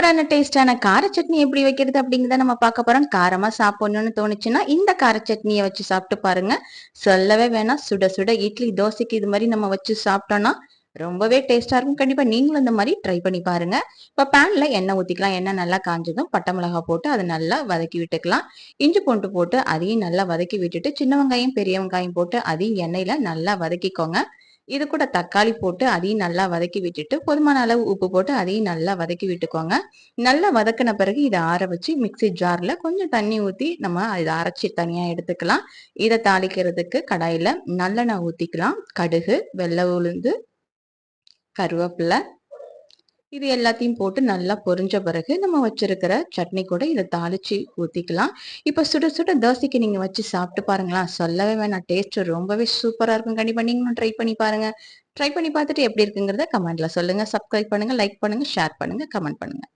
சூப்பரான டேஸ்டான கார சட்னி எப்படி வைக்கிறது அப்படிங்கிறத நம்ம பார்க்க போறோம். காரமா சாப்பிடணும்னு தோணுச்சுன்னா இந்த கார சட்னியை வச்சு சாப்பிட்டு பாருங்க. சொல்லவே வேணாம். சுட சுட இட்லி தோசைக்கு இது மாதிரி நம்ம வச்சு சாப்பிட்டோம்னா ரொம்பவே டேஸ்டா இருக்கும். கண்டிப்பா நீங்களும் இந்த மாதிரி ட்ரை பண்ணி பாருங்க. இப்ப பேன்ல எண்ணெய் ஊத்திக்கலாம். எண்ணெய் நல்லா காஞ்சதும் பட்டை மிளகாய் போட்டு அதை நல்லா வதக்கி விட்டுக்கலாம். இஞ்சி பூண்டு போட்டு அதையும் நல்லா வதக்கி விட்டுட்டு சின்ன வெங்காயம் பெரிய வெங்காயம் போட்டு அதையும் எண்ணெயில நல்லா வதக்கிக்கோங்க. இது கூட தக்காளி போட்டு அதையும் நல்லா வதக்கி விட்டுட்டு போதுமான அளவு உப்பு போட்டு அதையும் நல்லா வதக்கி விட்டுக்கோங்க. நல்லா வதக்கின பிறகு இதை ஆற வச்சு மிக்ஸி ஜார்ல கொஞ்சம் தண்ணி ஊத்தி நம்ம இதை அரைச்சி தனியா எடுத்துக்கலாம். இதை தாளிக்கிறதுக்கு கடாயில நல்லெண்ணெய் ஊத்திக்கலாம். கடுகு, வெள்ளை உளுந்து, கருவேப்பிலை இது எல்லாத்தையும் போட்டு நல்லா பொரிஞ்ச பிறகு நம்ம வச்சிருக்கிற சட்னி கூட இதை தாளிச்சு ஊத்திக்கலாம். இப்ப சுட சுட தோசைக்கு நீங்க வச்சு சாப்பிட்டு பாருங்களா, சொல்லவே வேணாம். டேஸ்ட் ரொம்பவே சூப்பரா இருக்கும். கண்டிப்பா நீங்களும் ட்ரை பண்ணி பாருங்க. ட்ரை பண்ணி பார்த்துட்டு எப்படி இருக்குங்கிறத கமெண்ட்ல சொல்லுங்க. சப்ஸ்கிரைப் பண்ணுங்க, லைக் பண்ணுங்க, ஷேர் பண்ணுங்க, கமெண்ட் பண்ணுங்க.